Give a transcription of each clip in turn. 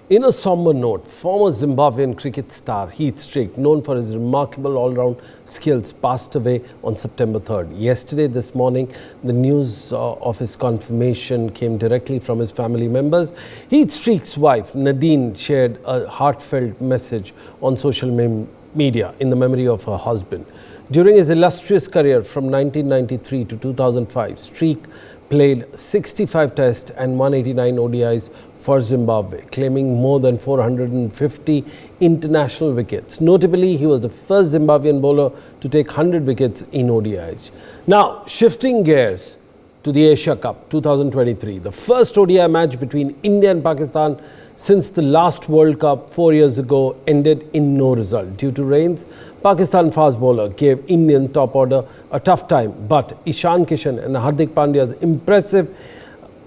In a somber note, former Zimbabwean cricket star Heath Streak, known for his remarkable all-round skills, passed away on September 3rd. Yesterday, this morning, the news of his confirmation came directly from his family members. Heath Streak's wife, Nadine, shared a heartfelt message on social media in the memory of her husband. During his illustrious career from 1993 to 2005, Streak played 65 Tests and 189 ODIs for Zimbabwe, claiming more than 450 international wickets. Notably, he was the first Zimbabwean bowler to take 100 wickets in ODIs. Now, shifting gears to the Asia Cup 2023, the first ODI match between India and Pakistan since the last World Cup 4 years ago ended in no result. Due to rains, Pakistan fast bowler gave Indian top order a tough time, but Ishan Kishan and Hardik Pandya's impressive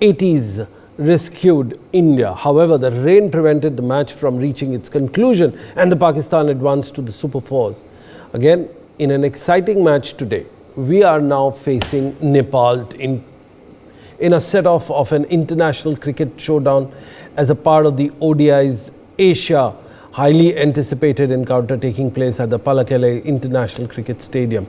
80s rescued India. However, the rain prevented the match from reaching its conclusion and the Pakistan advanced to the Super Fours. Again, in an exciting match today, we are now facing Nepal in a set-off of an international cricket showdown as a part of the ODI's Asia highly anticipated encounter taking place at the Palakele International Cricket Stadium.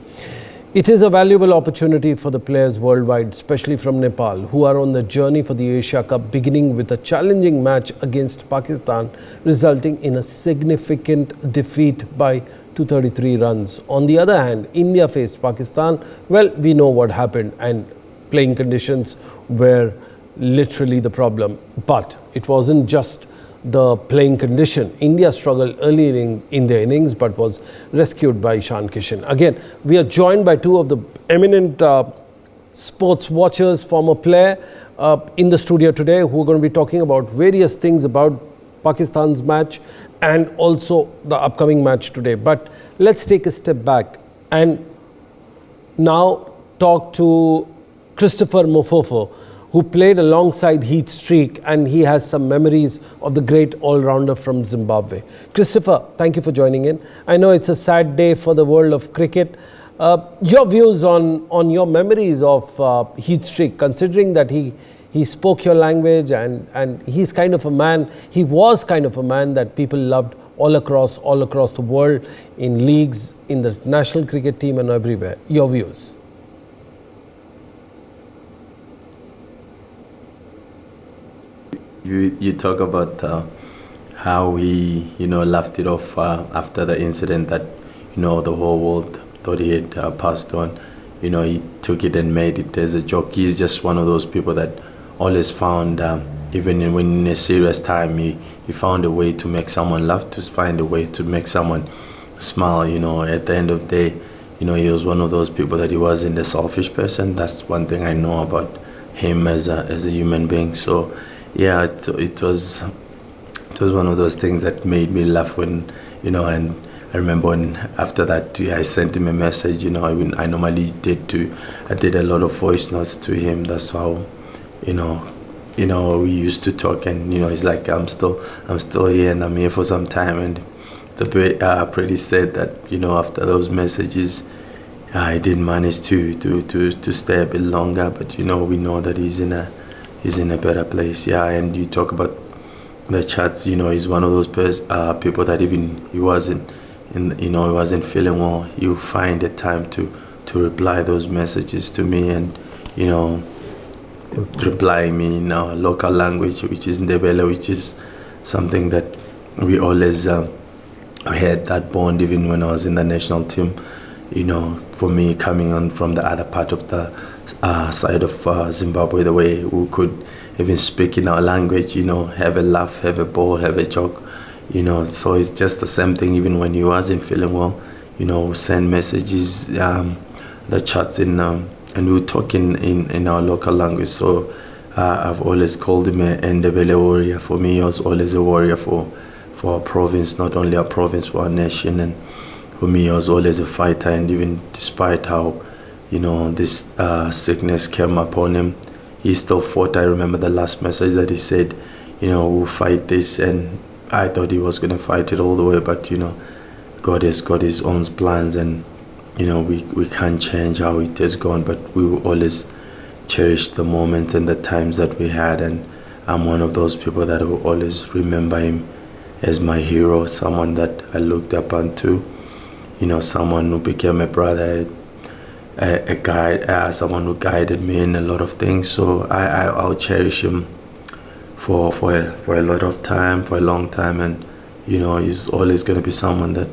It is a valuable opportunity for the players worldwide, especially from Nepal, who are on the journey for the Asia Cup, beginning with a challenging match against Pakistan, resulting in a significant defeat by 233 runs. On the other hand, India faced Pakistan. Well, we know what happened, and playing conditions were literally the problem. But it wasn't just the playing condition. India struggled early in their innings but was rescued by Ishan Kishan. Again, we are joined by two of the eminent sports watchers, former player in the studio today, who are going to be talking about various things about Pakistan's match and also the upcoming match today. But let's take a step back and now talk to Christopher Mofofo, who played alongside Heath Streak, and he has some memories of the great all-rounder from Zimbabwe. Christopher, thank you for joining in. I know it's a sad day for the world of cricket. Your views on your memories of Heath Streak, considering that he spoke your language and he's kind of a man, he was kind of a man that people loved all across the world, in leagues, in the national cricket team and everywhere. Your views? You talk about how he, laughed it off after the incident that, the whole world thought he had passed on. He took it and made it as a joke. He's just one of those people that always found, even when in a serious time, he found a way to make someone laugh, to find a way to make someone smile. At the end of the day, he was one of those people that he wasn't a selfish person. That's one thing I know about him as a human being. So yeah, it was one of those things that made me laugh when, and I remember when after that I sent him a message, I normally I did a lot of voice notes to him. That's how, we used to talk, and, it's like, I'm still here and I'm here for some time, and it's pretty sad that, after those messages, I didn't manage to stay a bit longer, but, we know that he's in a better place. Yeah, and you talk about the chats, he's one of those people that even he wasn't feeling well, you find the time to reply those messages to me, and replying me in our local language, which is Ndebele, which is something that we always had that bond. Even when I was in the national team, for me, coming on from the other part of the side of Zimbabwe, the way we could even speak in our language, have a laugh, have a ball, have a joke, so it's just the same thing. Even when he wasn't feeling well, send messages, the chats and we would talk in our local language. So I've always called him a Ndebele warrior. For me, he was always a warrior for our province, not only our province, for our nation. And for me, he was always a fighter, and even despite how this sickness came upon him, he still fought. I remember the last message that he said, we'll fight this, and I thought he was going to fight it all the way, but God has got his own plans, and we can't change how it has gone, but we will always cherish the moments and the times that we had. And I'm one of those people that will always remember him as my hero, someone that I looked up onto, someone who became a brother, a guide, someone who guided me in a lot of things. So I'll cherish him for a lot of time, for a long time, and he's always going to be someone that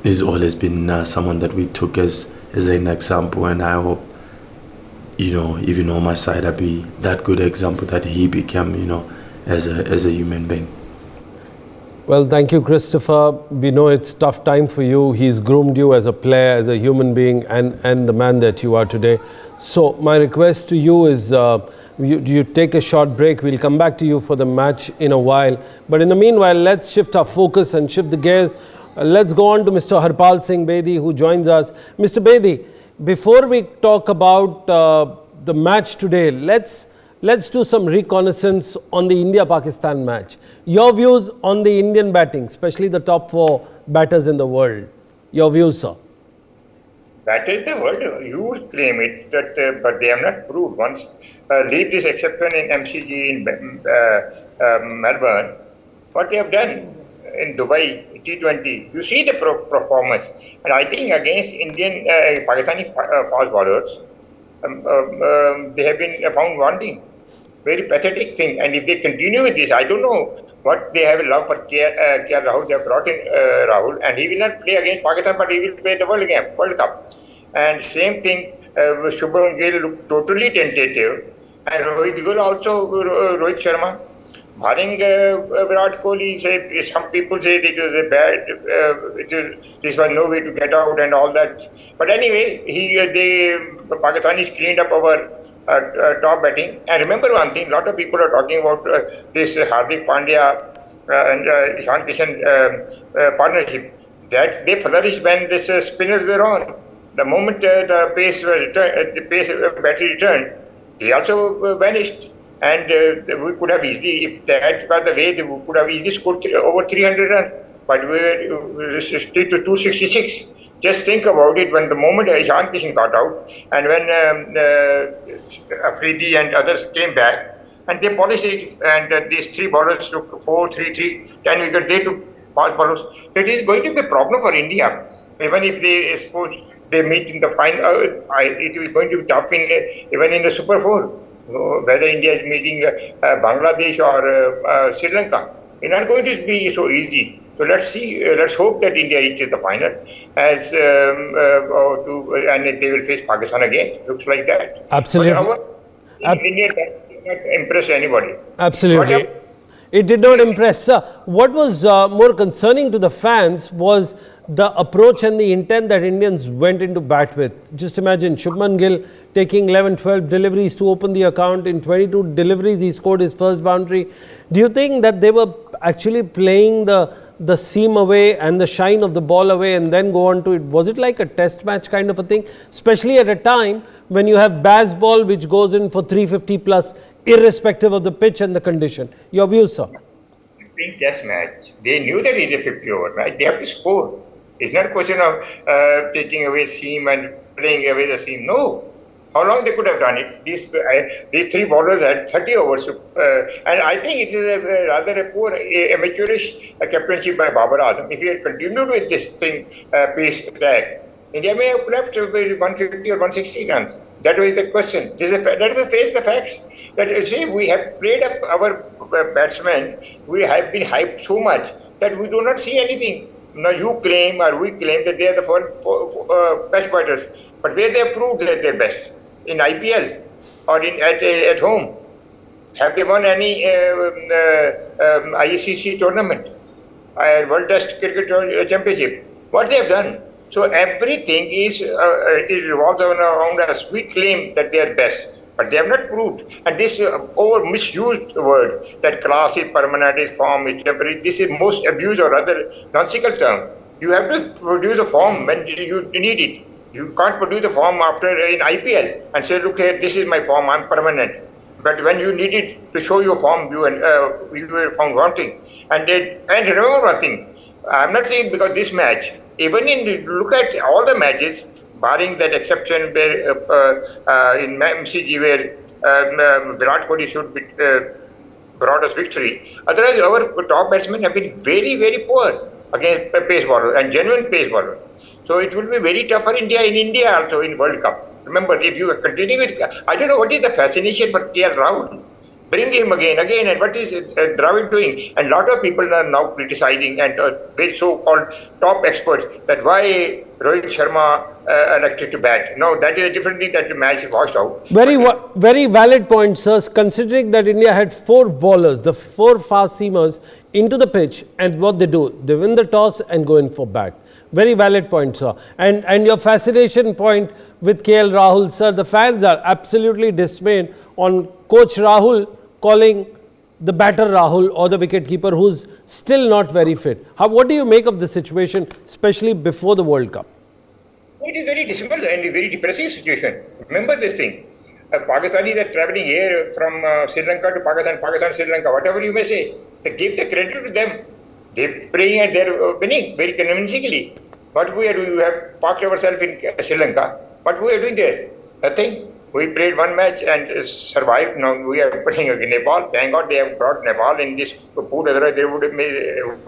he's always been someone that we took as an example, and I hope even on my side, I'll be that good example that he became, as a human being. Well, thank you, Christopher. We know it's tough time for you. He's groomed you as a player, as a human being, and the man that you are today. So my request to you is you take a short break. We'll come back to you for the match in a while. But in the meanwhile, let's shift our focus and shift the gears. Let's go on to Mr. Harpal Singh Bedi, who joins us. Mr. Bedi, before we talk about the match today, let's do some reconnaissance on the India-Pakistan match. Your views on the Indian batting, especially the top 4 batters in the world. Your views, sir. Batters in the world, you claim it, but they have not proved. Once leave this exception in MCG in Melbourne, what they have done in Dubai T20, you see the performance, and I think against Indian Pakistani fast bowlers, they have been found wanting. Very pathetic thing, and if they continue with this, I don't know what they have a love for KL Rahul. They have brought in Rahul, and he will not play against Pakistan, but he will play the World Cup. And same thing, Shubham Gill looked totally tentative, and Rohit Sharma. Barring Virat Kohli, some people say it was a bad, this was no way to get out and all that. But anyway, the Pakistanis cleaned up our top batting. And remember one thing, a lot of people are talking about this Hardik Pandya and Ishan Kishan partnership. That they flourished when this spinners were on. The moment the pace battery returned, they also vanished. And we could have easily, if that was the way, we could have easily scored over 300 runs. But we were restricted to 266. Just think about it, when the moment Ishan Kishan got out, and when Afridi and others came back, and they polished it, and these 3 bowlers took 4, 3, 3, 10 wickets, they took fast bowlers. It is going to be a problem for India. Even if they suppose they meet in the final, it is going to be tough even in the Super 4. Whether India is meeting Bangladesh or Sri Lanka, it's not going to be so easy. So let's see. Let's hope that India reaches the final, and they will face Pakistan again. Looks like that. Absolutely. India did not impress anybody. Absolutely. It did not impress, sir. What was more concerning to the fans was the approach and the intent that Indians went into bat with. Just imagine Shubman Gill taking 11, 12 deliveries to open the account. In 22 deliveries, he scored his first boundary. Do you think that they were actually playing the seam away and the shine of the ball away and then go on to it? Was it like a test match kind of a thing? Especially at a time when you have Baz ball which goes in for 350 plus, irrespective of the pitch and the condition. Your views, sir? In test match, they knew that it's a 50 over match. They have to score. It's not a question of taking away seam and playing away the seam. No. How long they could have done it? These 3 bowlers had 30 overs. And I think it is rather a poor, amateurish captainship by Babar Azam. If he had continued with this thing, pace attack, India may have left with 150 or 160 runs. That was the question. That is the face the facts. That you see, we have played up our batsmen. We have been hyped so much that we do not see anything. Now you claim or we claim that they are the best batters, but where they have proved that they're best in IPL or at home. Have they won any ICC tournament, World Test Cricket Championship? What they have done? So everything is it revolves around us. We claim that they are best, but they have not proved. And this over misused word that class is permanent, is form is temporary. This is most abused or rather nonsensical term. You have to produce a form when you need it. You can't produce a form after in IPL and say, look here, this is my form, I'm permanent. But when you need it to show your form, you were found wanting. And remember one thing, I'm not saying because this match, even look at all the matches, barring that exception where in MCG where Virat Kohli should brought us victory. Otherwise, our top batsmen have been very, very poor against pace bowlers and genuine pace bowlers. So it will be very tough for India also in World Cup. Remember, if you continue with, I don't know what is the fascination for KL Rahul. Bring him again, and what is Dravid doing? And a lot of people are now criticizing and very so-called top experts that why Rohit Sharma elected to bat. No, that is a different thing that the match is washed out. Very valid point, sir. Considering that India had 4 bowlers, the 4 fast seamers into the pitch, and what they do, they win the toss and go in for bat. Very valid point, sir. And your fascination point with KL Rahul, sir, the fans are absolutely dismayed on Coach Rahul calling the batter Rahul or the wicketkeeper who's still not very fit. What do you make of the situation, especially before the World Cup? It is very dismal and a very depressing situation. Remember this thing. Pakistanis are traveling here from Sri Lanka to Pakistan, Sri Lanka, whatever you may say. They give the credit to them. They're praying and they're winning very convincingly. What we are doing, we have parked ourselves in Sri Lanka. What we are doing there? Nothing. We played one match and survived. Now we are playing against Nepal. Thank God they have brought Nepal in this pool. Otherwise they would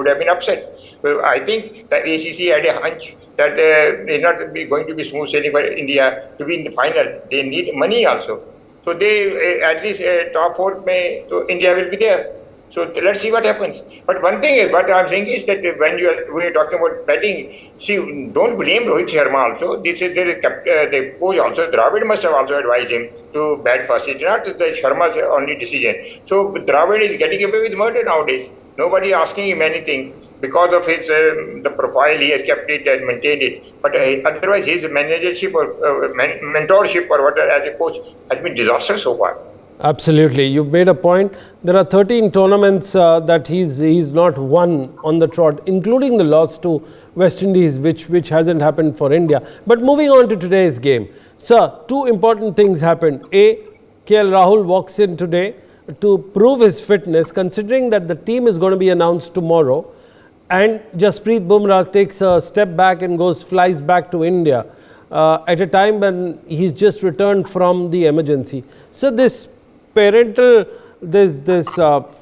have been upset. So I think the ACC had a hunch that it's not going to be smooth sailing for India to be in the final. They need money also. So they at least top 4 may, so India will be there. So let's see what happens. But one thing, what I'm saying is that when we are talking about batting, see, don't blame Rohit Sharma also. This is the coach also. Dravid must have also advised him to bat first. It's not the Sharma's only decision. So Dravid is getting away with murder nowadays. Nobody is asking him anything because of his the profile. He has kept it and maintained it. But otherwise, his managership or mentorship or whatever as a coach has been disastrous so far. Absolutely. You've made a point. There are 13 tournaments that he's not won on the trot, including the loss to West Indies, which hasn't happened for India. But moving on to today's game. Sir, 2 important things happened. A, KL Rahul walks in today to prove his fitness, considering that the team is going to be announced tomorrow. And Jasprit Bumrah takes a step back and flies back to India at a time when he's just returned from the emergency. So this parental, this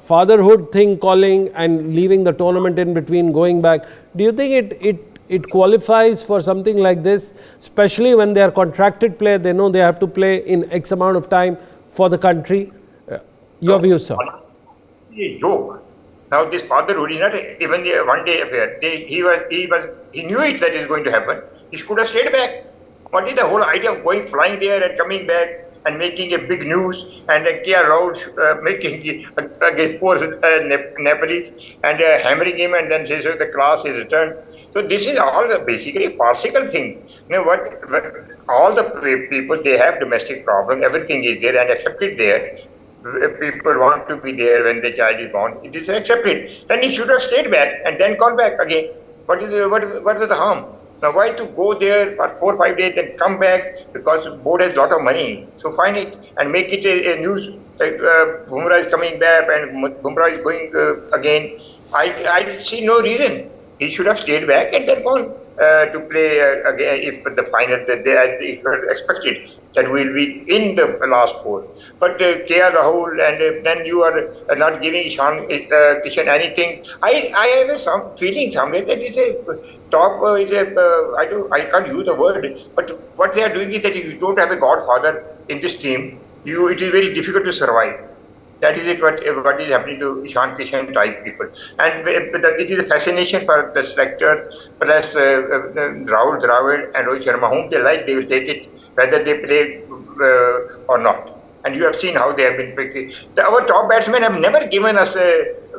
fatherhood thing calling and leaving the tournament in between, going back, do you think it qualifies for something like this, especially when they are contracted player, they know they have to play in X amount of time for the country? Your view, sir? A joke. Now this fatherhood is not even a one-day affair. He knew it that is going to happen. He could have stayed back. What is the whole idea of flying there and coming back and making a big news, and then KL Rahul making against poor Nepalese and hammering him, and then says so the class is returned. So this is all basically a farcical thing. You know what all the people, they have domestic problems. Everything is there and accepted there. People want to be there when the child is born. It is accepted. Then he should have stayed back and then call back again. What is the harm? Now, why to go there for 4 or 5 days and come back? Because the board has a lot of money. So find it and make it a news. Bumrah is coming back and Bumrah is going again. I see no reason. He should have stayed back and then gone to play again if the final, as expected, that we'll be in the last 4. But KL Rahul, and then you are not giving Ishan Kishan anything. I have some feeling somewhere that it's a top, I can't use the word, but what they are doing is that if you don't have a godfather in this team, it is very difficult to survive. That is what is happening to Ishan Kishan type people. And it is a fascination for the selectors, plus Rahul Dravid and Rohit Sharma, whom they like, they will take it, whether they play or not. And you have seen how they have been picking. Our top batsmen have never given us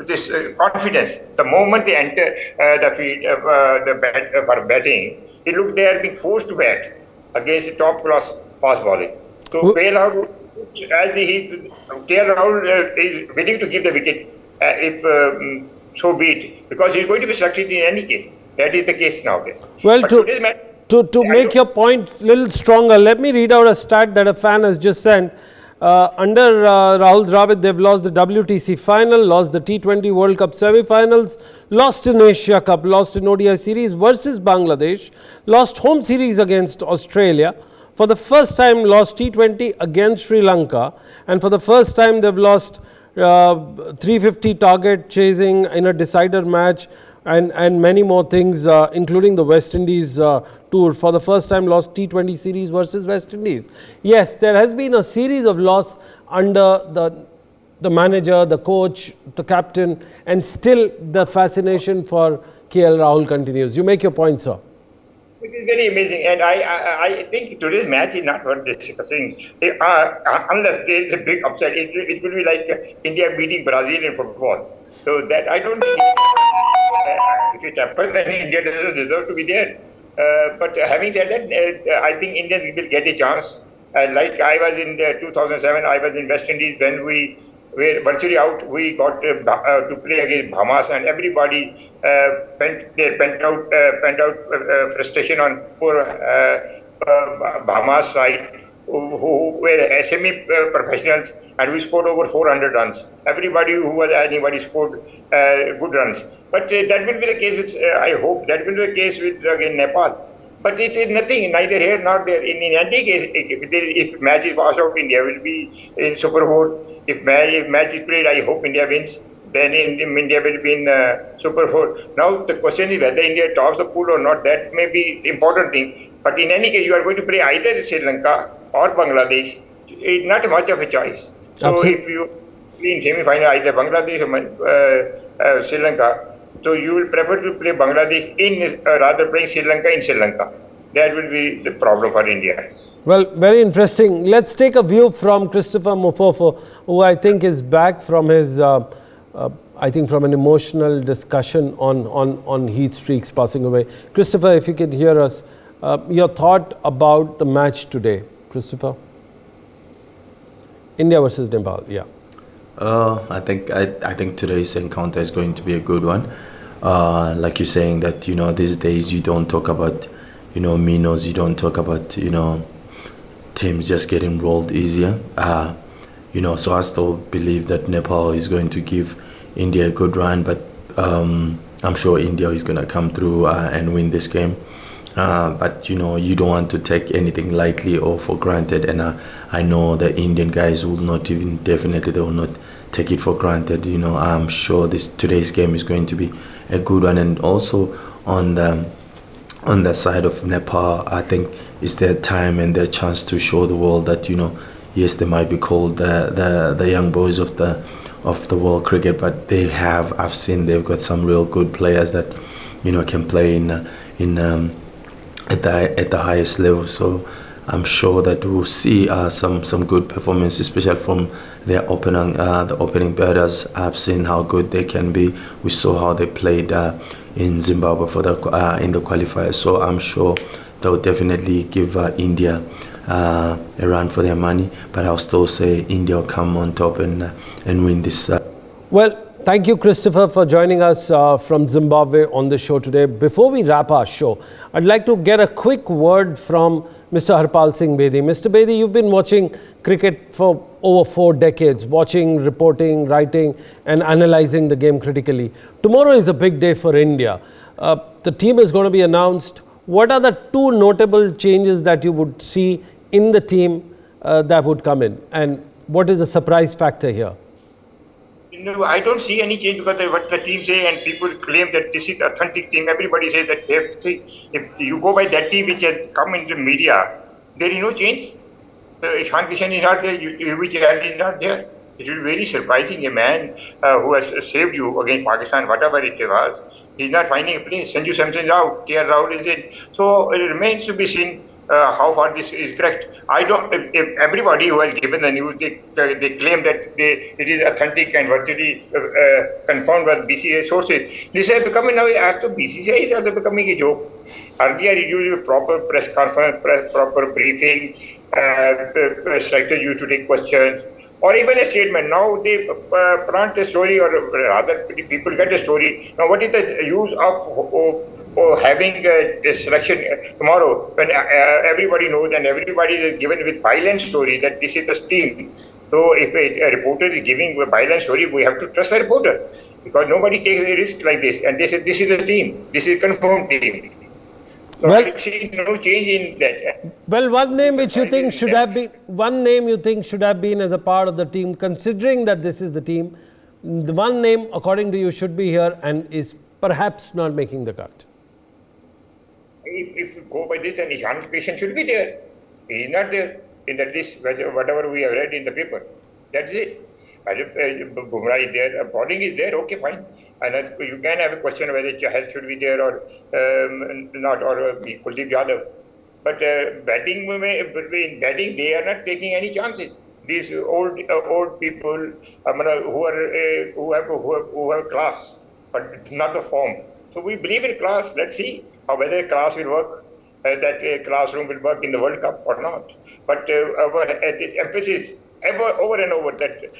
this confidence. The moment they enter the field for batting, it looks they are being forced to bat against the top class fast bowling. So KL Rahul is willing to give the wicket if so be it, because he is going to be selected in any case. That is the case nowadays. Well, to make your point a little stronger, let me read out a stat that a fan has just sent. Under Rahul Dravid, they've lost the WTC final, lost the T20 World Cup semi-finals, lost in Asia Cup, lost in ODI series versus Bangladesh, lost home series against Australia, for the first time lost T20 against Sri Lanka, and for the first time they've lost 350 target chasing in a decider match, and many more things, including the West Indies tour. For the first time, lost T20 series versus West Indies. Yes, there has been a series of loss under the manager, the coach, the captain, and still the fascination for KL Rahul continues. You make your point, sir. It is very amazing, and I think today's match is not worth discussing unless there is a big upset. It will be like India beating Brazil in football. So that I don't think if it happens, then India doesn't deserve to be there. But having said that, I think Indians will get a chance. Like I was in 2007, I was in West Indies when we were virtually out. We got to play against Bahamas, and everybody pent out frustration on poor Bahamas side, who were semi-professionals, and we scored over 400 runs. Everybody who was anybody scored good runs. But that will be the case with, I hope, that will be the case with again Nepal. But it is nothing, neither here nor there. In any case, if match is washed out, India will be in Super 4. If match is played, I hope India wins. Then India will be in Super 4. Now the question is whether India tops the pool or not. That may be the important thing. But in any case, you are going to play either Sri Lanka or Bangladesh. It's not much of a choice. So Absolutely. if you play in semi-final either Bangladesh or Sri Lanka, so you will prefer to play Bangladesh in rather playing Sri Lanka in Sri Lanka. That will be the problem for India. Well, very interesting. Let's take a view from Christopher Mufofo, who I think is back from his, I think from an emotional discussion on Heat Streaks passing away. Christopher, if you could hear us, your thought about the match today, Christopher? India versus Nepal, yeah. I think today's encounter is going to be a good one. Like you're saying that these days you don't talk about minnows, you don't talk about teams just getting rolled easier. So I still believe that Nepal is going to give India a good run, but I'm sure India is going to come through and win this game. But you don't want to take anything lightly or for granted, and I know the Indian guys will not even, definitely they will not take it for granted. I'm sure today's game is going to be a good one. And also on the side of Nepal, I think it's their time and their chance to show the world that yes, they might be called the young boys of the world cricket, but I've seen they've got some real good players that can play at the highest level. So I'm sure that we'll see some good performance, especially from their the opening batters. I've seen how good they can be. We saw how they played in Zimbabwe in the qualifiers. So I'm sure they'll definitely give India a run for their money. But I'll still say India will come on top and win this. Well, thank you, Christopher, for joining us from Zimbabwe on the show today. Before we wrap our show, I'd like to get a quick word from Mr. Harpal Singh Bedi. Mr. Bedi, you've been watching cricket for over 4 decades, watching, reporting, writing, and analyzing the game critically. Tomorrow is a big day for India. The team is going to be announced. What are the 2 notable changes that you would see in the team that would come in? And what is the surprise factor here? No, I don't see any change because what the team say and people claim that this is the authentic team. Everybody says that if you go by that team which has come into the media, there is no change. Ishan Kishan is not there, which is not there. It will be very surprising. A man who has saved you against Pakistan, whatever it was, he's not finding a place. Sanju Samson is out, KL Rahul is in. So it remains to be seen how far this is correct. I don't. If everybody who has given the news, they claim that it is authentic and virtually confirmed by BCCI sources. This has become now also BCCI is also becoming a joke. Earlier, it used a proper press conference, proper briefing. Selectors used to take questions or even a statement. Now they plant a story, or rather, people get a story. Now, what is the use of having a selection tomorrow when everybody knows and everybody is given with violent story that this is the team? So, if a reporter is giving a violent story, we have to trust the reporter because nobody takes a risk like this. And they say this is the team. This is a confirmed team. So Well- I see no change in that. Well, one name which you think should have been, one name you think should have been as a part of the team, considering that this is the team, the one name according to you should be here and is perhaps not making the cut. If you go by this, then Ishan Kishan should be there. He is not there in the list, whatever we have read in the paper. That's it. Bumrah is there, bowling is there, okay, fine. And you can have a question whether Chahal should be there or not, or Kuldeep Yadav. But batting, in batting, they are not taking any chances. These old people who have class, but it's not the form. So we believe in class. Let's see how whether class will work, that classroom will work in the World Cup or not. But our emphasis over and over that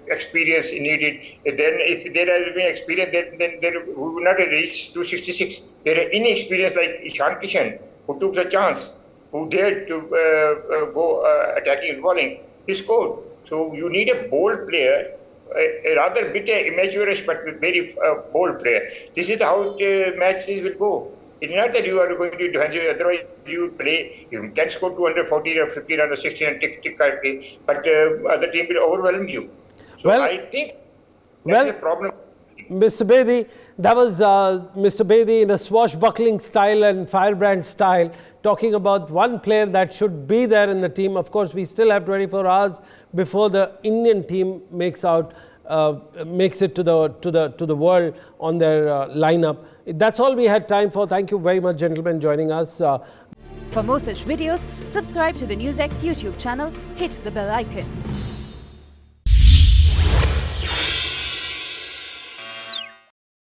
experience needed. Then if there has been experience, then we would not have reached 266. There are inexperienced like Ishan Kishan, who took the chance, who dared to go attacking and bowling. He scored. So you need a bold player, a rather bit immature but very bold player. This is how the matches will go. It's not that you are going to defend, otherwise you play, you can score 240 or 50 or 60 and tick, but other team will overwhelm you. So Well- I think that's a problem. Mr. Bedi, that was Mr. Bedi in a swashbuckling style and firebrand style, talking about one player that should be there in the team. Of course, we still have 24 hours before the Indian team makes it to the world on their lineup. That's all we had time for. Thank you very much, gentlemen, joining us. For more such videos, subscribe to the NewsX YouTube channel, hit the bell icon.